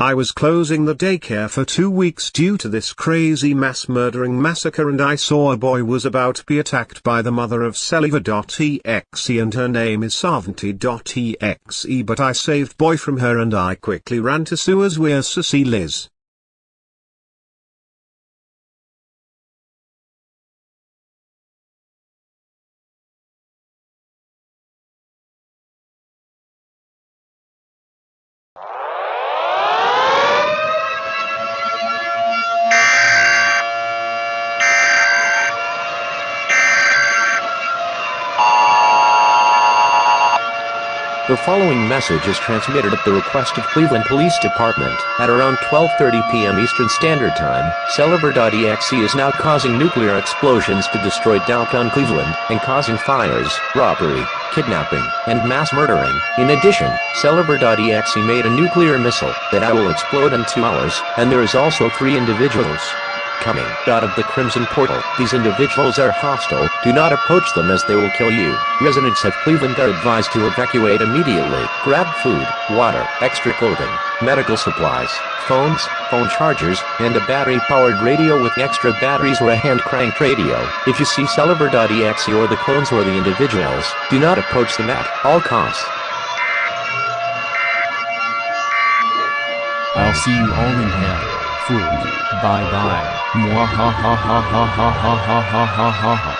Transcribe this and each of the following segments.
I was closing the daycare for 2 weeks due to this crazy mass murdering massacre, and I saw a boy was about to be attacked by the mother of selever.exe, and her name is fanart.exe, but I saved boy from her and I quickly ran to sewers where Cecile is. The following message is transmitted at the request of Cleveland Police Department. At around 12:30 p.m. Eastern Standard Time, selever.exe is now causing nuclear explosions to destroy downtown Cleveland and causing fires, robbery, kidnapping, and mass murdering. In addition, selever.exe made a nuclear missile that will explode in 2 hours, and there is also 3 individuals coming out of the Crimson Portal. These individuals are hostile. Do not approach them as they will kill you. Residents of Cleveland are advised to evacuate immediately. Grab food, water, extra clothing, medical supplies, phones, phone chargers, and a battery-powered radio with extra batteries or a hand-cranked radio. If you see selever.exe or the clones or the individuals, do not approach them at all costs. I'll see you all in hell. Fools. Bye bye. Mwahahahahahahahahaha.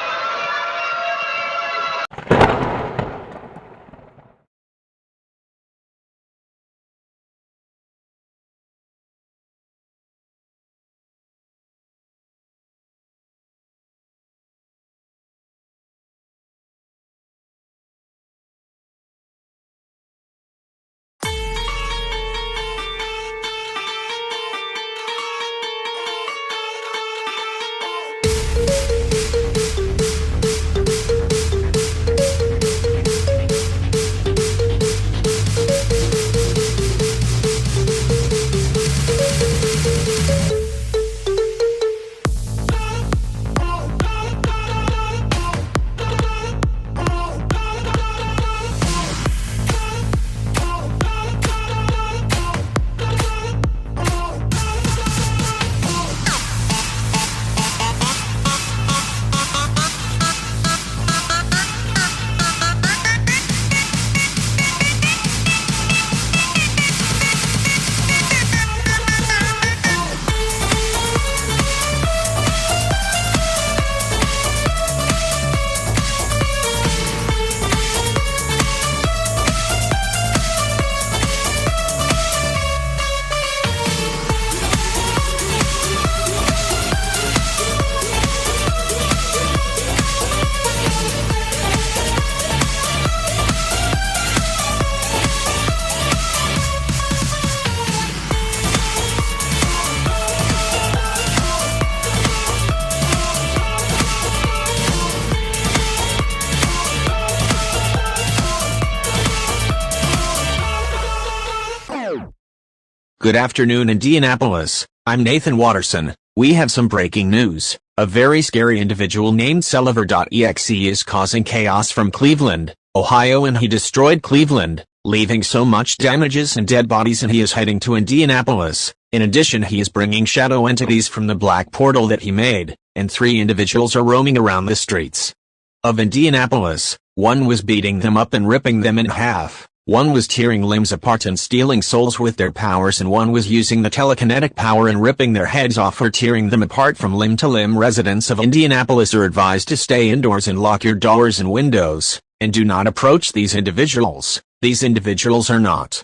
Good afternoon, Indianapolis. I'm Nathan Watterson. We have some breaking news. A very scary individual named selever.exe is causing chaos from Cleveland, Ohio, and he destroyed Cleveland, leaving so much damages and dead bodies, and he is heading to Indianapolis. In addition, he is bringing shadow entities from the black portal that he made, and 3 individuals are roaming around the streets of Indianapolis. 1 was beating them up and ripping them in half. 1 was tearing limbs apart and stealing souls with their powers, and 1 was using the telekinetic power and ripping their heads off or tearing them apart from limb to limb. Residents of Indianapolis are advised to stay indoors and lock your doors and windows, and do not approach these individuals. These individuals are not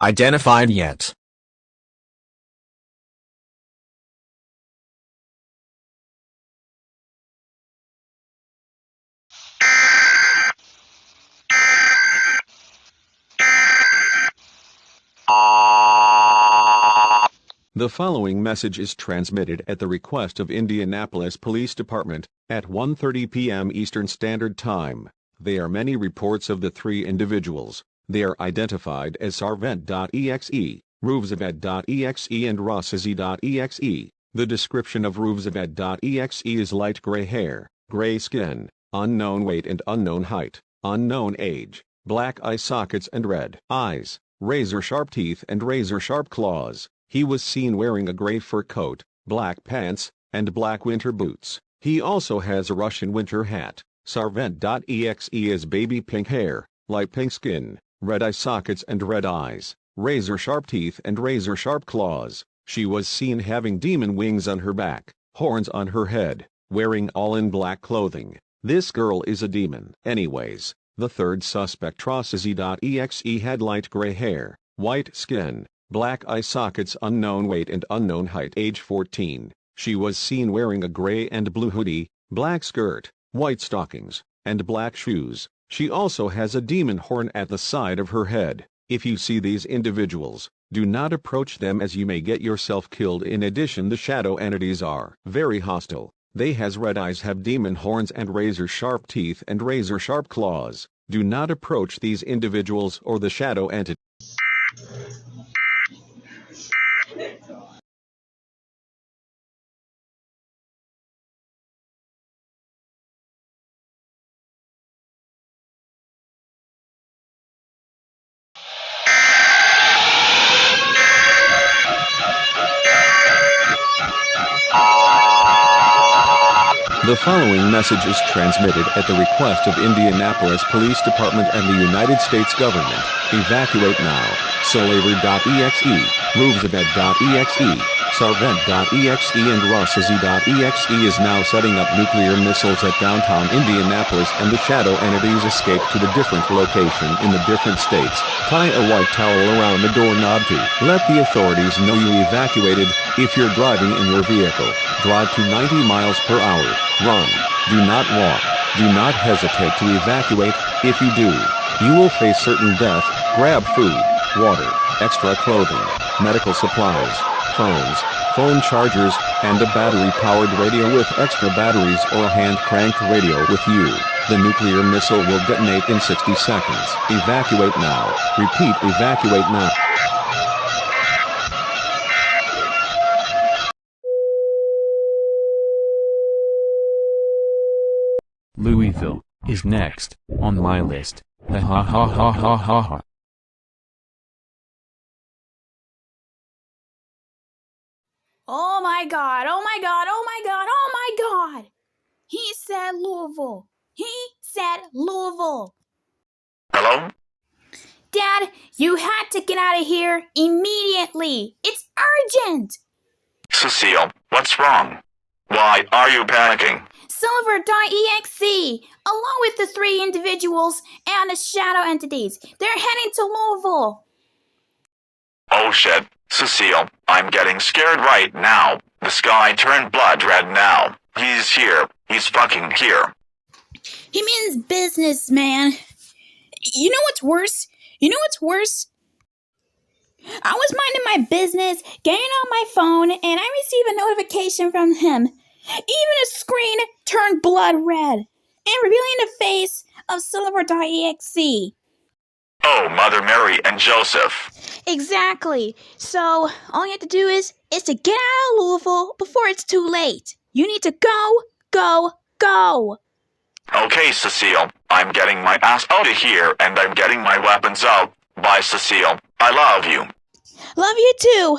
identified yet. The following message is transmitted at the request of Indianapolis Police Department, at 1:30 p.m. Eastern Standard Time. There are many reports of the 3 individuals. They are identified as sarvent.exe, ruvzavet.exe, and rossizy.exe. The description of ruvzavet.exe is light gray hair, gray skin, unknown weight and unknown height, unknown age, black eye sockets and red eyes. razor-sharp teeth and razor-sharp claws. He was seen wearing a gray fur coat, black pants, and black winter boots. He also has a Russian winter hat. Selever.exe is baby pink hair, light pink skin, red eye sockets and red eyes, razor-sharp teeth and razor-sharp claws. She was seen having demon wings on her back, horns on her head, wearing all in black clothing. This girl is a demon. Anyways, the third suspect Trossie.exe had light gray hair, white skin, black eye sockets, unknown weight and unknown height, age 14. She was seen wearing a gray and blue hoodie, black skirt, white stockings, and black shoes. She also has a demon horn at the side of her head. If you see these individuals, do not approach them as you may get yourself killed. In addition, the shadow entities are very hostile. They has red eyes, have demon horns and razor-sharp teeth and razor-sharp claws. Do not approach these individuals or the shadow entity. The following message is transmitted at the request of Indianapolis Police Department and the United States government. Evacuate now. Selever.exe, movesabed.exe, sarvent.exe and rossaz.exe is now setting up nuclear missiles at downtown Indianapolis, and the shadow entities escape to the different location in the different states. Tie a white towel around the doorknob to let the authorities know you evacuated. If you're driving in your vehicle, drive to 90 miles per hour. Run. Do not walk. Do not hesitate to evacuate. If you do, you will face certain death. Grab food, water, extra clothing, medical supplies, phones, phone chargers, and a battery-powered radio with extra batteries or a hand-cranked radio with you. The nuclear missile will detonate in 60 seconds. Evacuate now. Repeat, evacuate now. Louisville is next on my list. Ha ha ha ha ha ha ha. Oh my god, oh my god, oh my god, oh my god! He said Louisville. He said Louisville. Hello? Dad, you had to get out of here immediately. It's urgent. Cecile, what's wrong? Why are you panicking? Selever.exe, along with the 3 individuals and the shadow entities, they're heading to Louisville. Oh shit, Cecile, I'm getting scared right now. The sky turned blood red now. He's here. He's fucking here. He means business, man. You know what's worse? I was minding my business, getting on my phone, and I received a notification from him. Even the screen turned blood red, and revealing the face of Sundrop.exe. Oh, Mother Mary and Joseph. Exactly. So, all you have to do is to get out of Louisville before it's too late. You need to go. Okay, Cecile, I'm getting my ass out of here, and I'm getting my weapons out. Bye, Cecile. I love you. Love you too.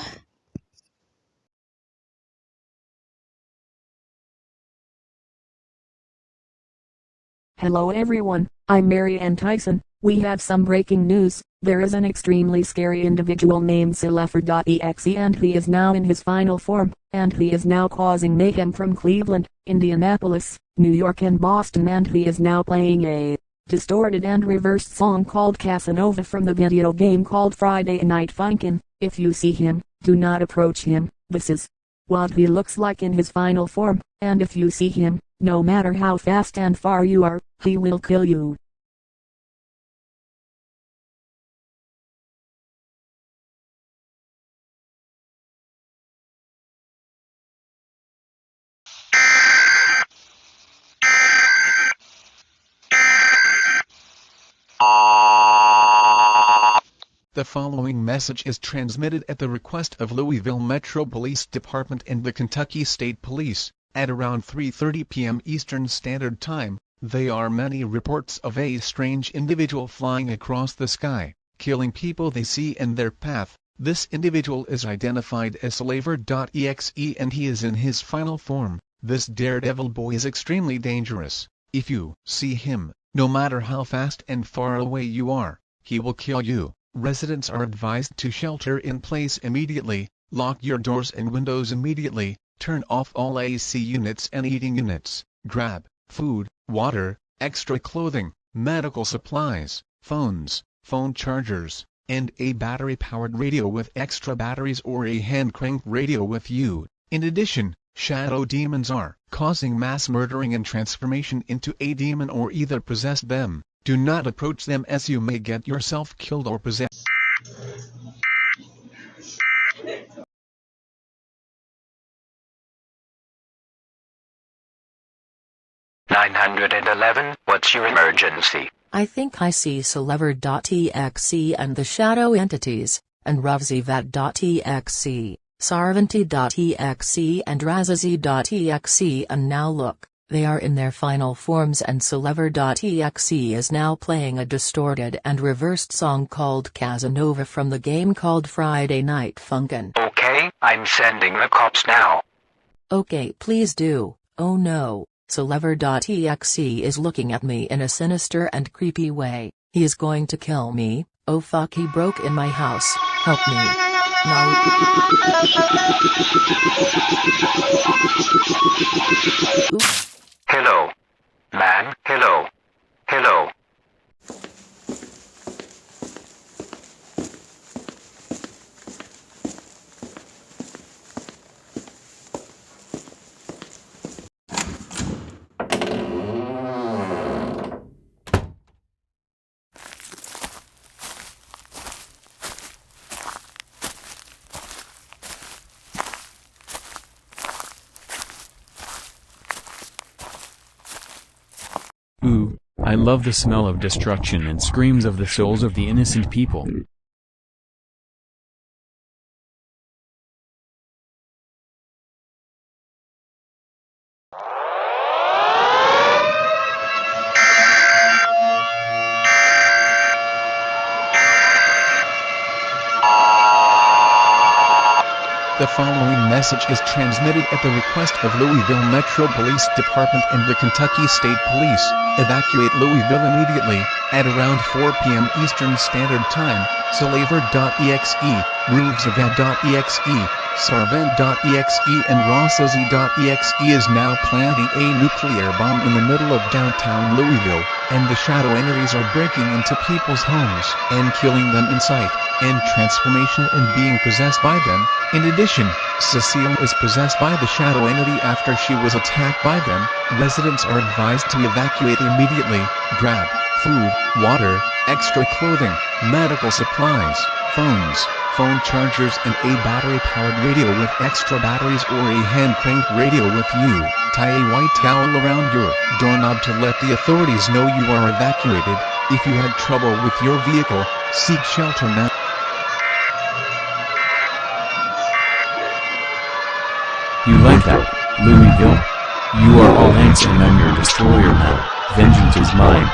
Hello everyone, I'm Mary Ann Tyson. We have some breaking news. There is an extremely scary individual named selever.exe, and he is now in his final form, and he is now causing mayhem from Cleveland, Indianapolis, New York and Boston, and he is now playing a distorted and reversed song called Casanova from the video game called Friday Night Funkin'. If you see him, do not approach him. This is what he looks like in his final form, and if you see him, no matter how fast and far you are, he will kill you. The following message is transmitted at the request of Louisville Metro Police Department and the Kentucky State Police. At around 3:30 p.m. Eastern Standard Time, there are many reports of a strange individual flying across the sky. killing people they see in their path. This individual is identified as selever.exe and he is in his final form. This daredevil boy is extremely dangerous. If you see him, no matter how fast and far away you are, he will kill you. Residents are advised to shelter in place immediately, lock your doors and windows immediately, turn off all AC units and heating units, grab food, water, extra clothing, medical supplies, phones, phone chargers, and a battery-powered radio with extra batteries or a hand-cranked radio with you. In addition, shadow demons are causing mass murdering and transformation into a demon or either possess them. Do not approach them as you may get yourself killed or possessed. "911, what's your emergency?" I think I see selever.exe and the shadow entities, and ravzivat.exe, sarvanti.exe and razazi.exe, and now look, they are in their final forms and selever.exe is now playing a distorted and reversed song called Casanova from the game called Friday Night Funkin'. Okay, I'm sending the cops now. Okay, please do. Oh no. Selever.exe is looking at me in a sinister and creepy way. He is going to kill me. Oh fuck, he broke in my house. Help me. No. Hello. Man, hello. Hello. Ooh, I love the smell of destruction and screams of the souls of the innocent people. The following message is transmitted at the request of Louisville Metro Police Department and the Kentucky State Police. Evacuate Louisville immediately, at around 4 p.m. Eastern Standard Time. Selever.exe, ravzivat.exe, sarvent.exe and rossozi.exe is now planting a nuclear bomb in the middle of downtown Louisville, and the shadow entities are breaking into people's homes and killing them in sight, and transformation and being possessed by them. In addition, Cecile is possessed by the shadow entity after she was attacked by them. Residents are advised to evacuate immediately, grab food, water, extra clothing, medical supplies, phones, phone chargers and a battery-powered radio with extra batteries or a hand-cranked radio with you. Tie a white towel around your doorknob to let the authorities know you are evacuated. If you had trouble with your vehicle, seek shelter now. You like that, Louisville? You are all ants and I'm your destroyer now. Vengeance is mine.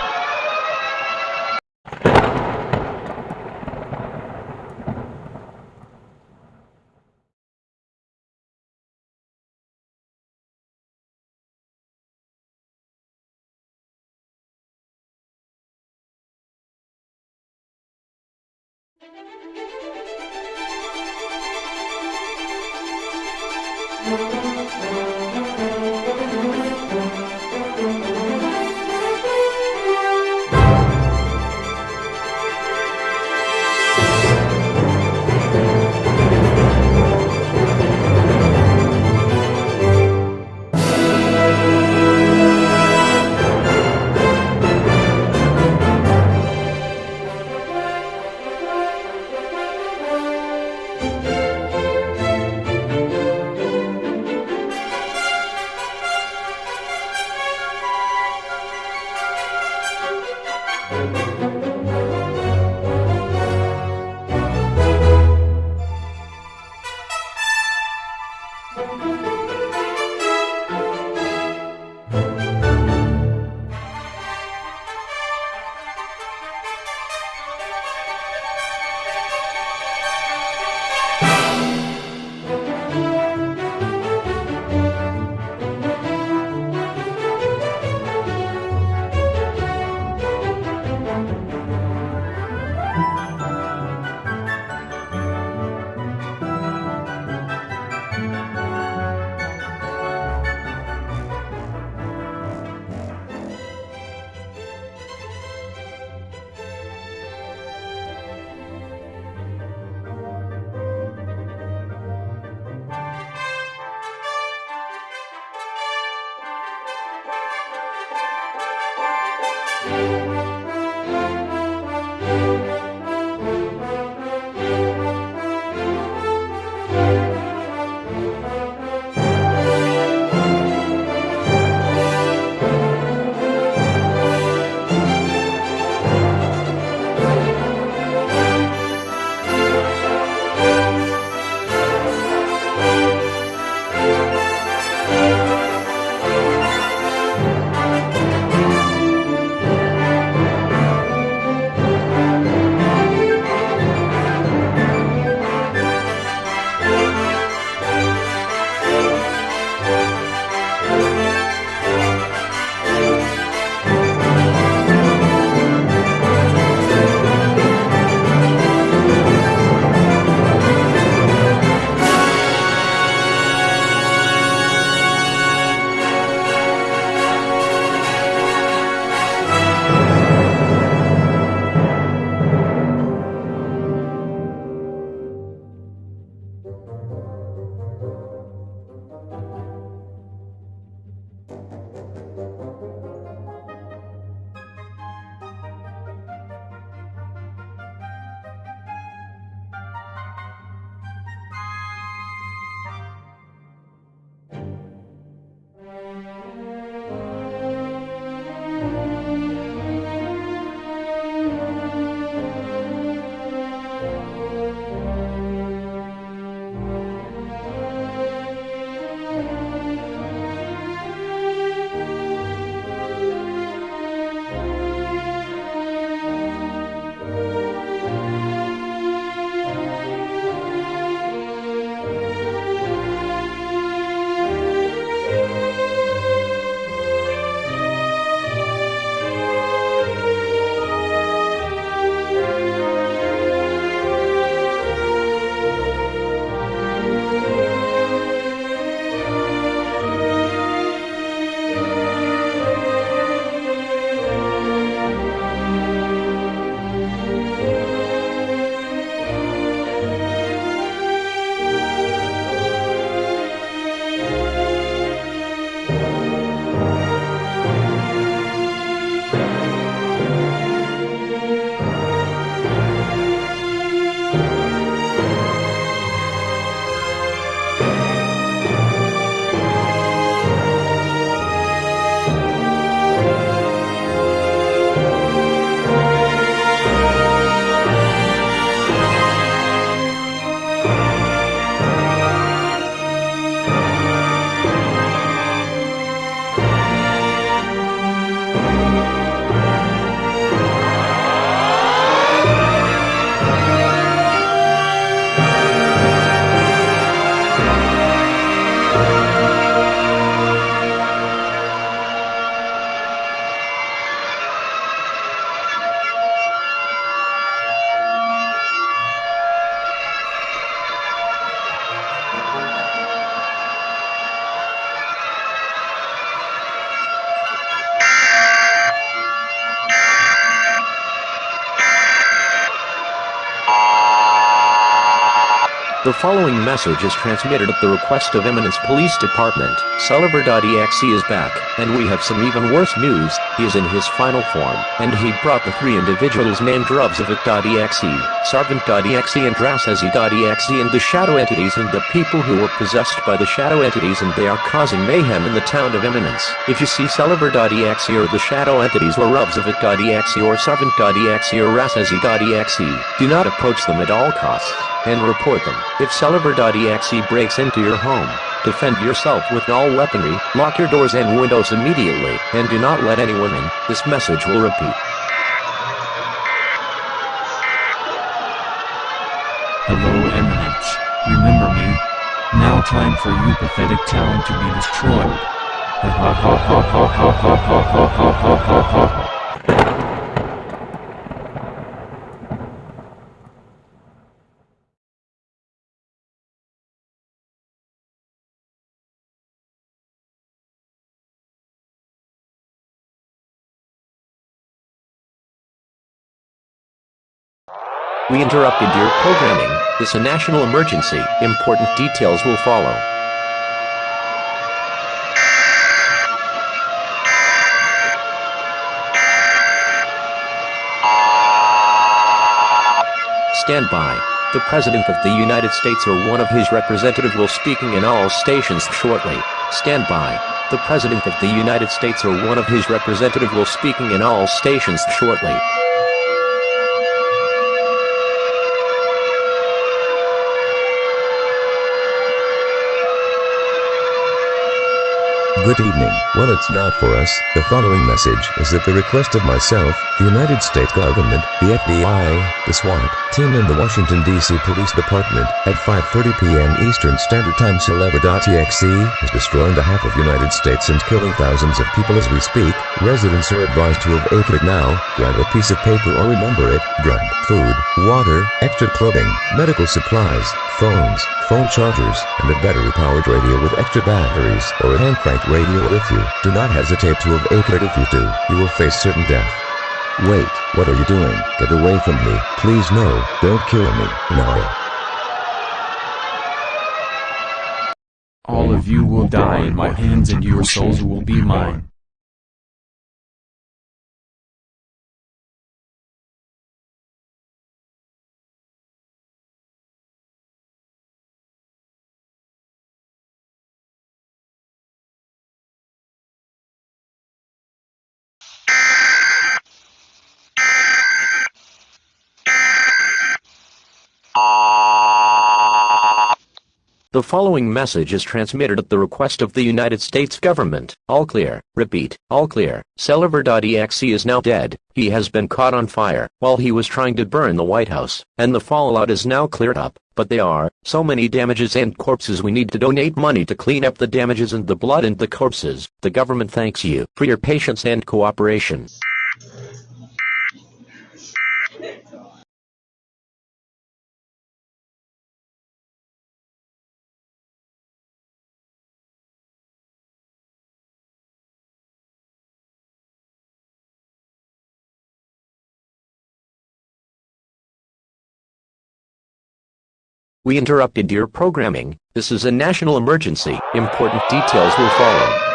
The following message is transmitted at the request of Eminence Police Department. Selever.exe is back, and we have some even worse news. He is in his final form, and he brought the three individuals named Rubsavit.exe, Sarvant.exe and Drasazi.exe and the shadow entities and the people who were possessed by the shadow entities, and they are causing mayhem in the town of Eminence. If you see Selever.exe or the shadow entities or Rubsavit.exe or Sarvant.exe or Rasazi.exe, do not approach them at all costs, and report them. If Selever.exe breaks into your home, defend yourself with all weaponry, lock your doors and windows immediately, and do not let anyone in. This message will repeat. Hello Eminence, remember me? Now time for you pathetic town to be destroyed. Ha ha ha ha ha ha ha ha ha ha ha ha ha. We interrupted your programming. This is a national emergency. Important details will follow. Stand by. The President of the United States or one of his representatives will speaking in all stations shortly. Stand by. The President of the United States or one of his representatives will speaking in all stations shortly. Good evening. Well, it's not for us. The following message is at the request of myself, the United States government, the FBI, the SWAT team and the Washington, D.C. Police Department. At 5:30 p.m. Eastern Standard Time, Selever.exe is destroying the half of United States and killing thousands of people as we speak. Residents are advised to evacuate now. Grab a piece of paper or remember it. Drug, food, water, extra clothing, medical supplies, phones, phone chargers, and a battery-powered radio with extra batteries or a hand-cranked radio with you. Do not hesitate to evacuate. If you do, you will face certain death. Wait, what are you doing? Get away from me. Please no, don't kill me. No. All of you will die in my hands and your souls will be mine. The following message is transmitted at the request of the United States government. All clear. Repeat. All clear. Selever.exe is now dead. He has been caught on fire while he was trying to burn the White House, and the fallout is now cleared up. But there are so many damages and corpses. We need to donate money to clean up the damages and the blood and the corpses. The government thanks you for your patience and cooperation. We interrupted your programming. This is a national emergency. Important details will follow.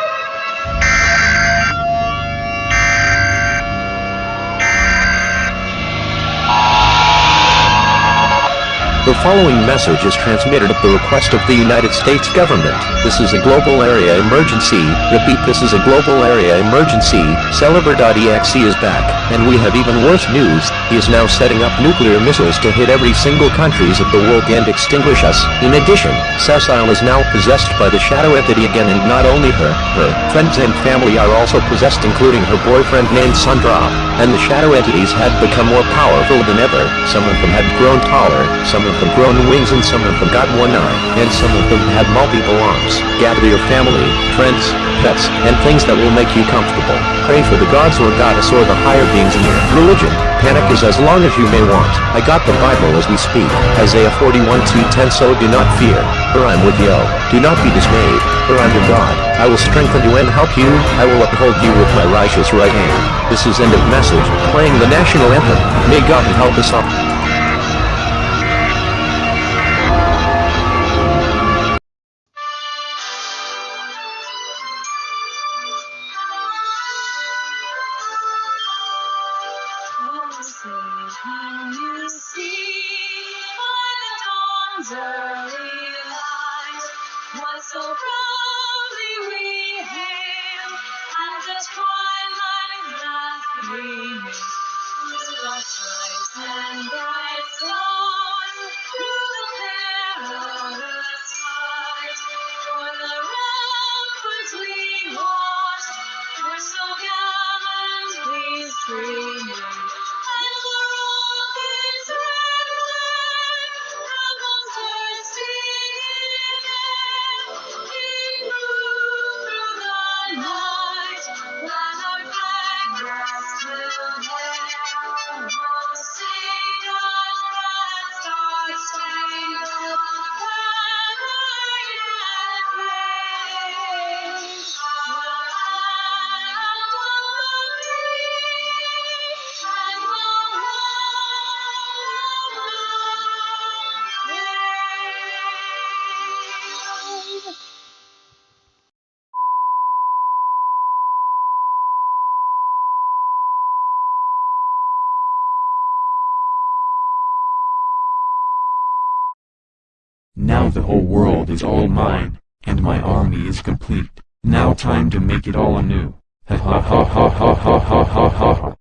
The following message is transmitted at the request of the United States government. This is a global area emergency. Repeat, this is a global area emergency. Selever.exe is back, and we have even worse news. He is now setting up nuclear missiles to hit every single countries of the world and extinguish us. In addition, Cecile is now possessed by the shadow entity again, and not only her friends and family are also possessed, including her boyfriend named Sundrop. And the shadow entities had become more powerful than ever. Some of them had grown taller, some of them grown wings, and some of them got one eye, and some of them had multiple arms. Gather your family, friends, pets, and things that will make you comfortable. Pray for the gods or goddess or the higher beings near. Religion. Panic is as long as you may want. I got the Bible as we speak. Isaiah 41:2-10. So do not fear, for I'm with you. Do not be dismayed, for I'm your God. I will strengthen you and help you. I will uphold you with my righteous right hand. This is end of message. Playing the national anthem. May God help us all. early light, once so proudly we hailed, and the twilight last gleaming, splash stripes and bright stars through the perilous fight. For the ramparts we watched were so gallantly streaming, and the rocket's red flame amongst her singing air, it grew through the night, that our flag rests still there. Oh, sing us that star-spangled banner yet wave, the land of the free and the home of wave. Now the whole world is all mine, and my army is complete. Now time to make it all anew. Ha ha ha ha ha ha ha ha ha ha.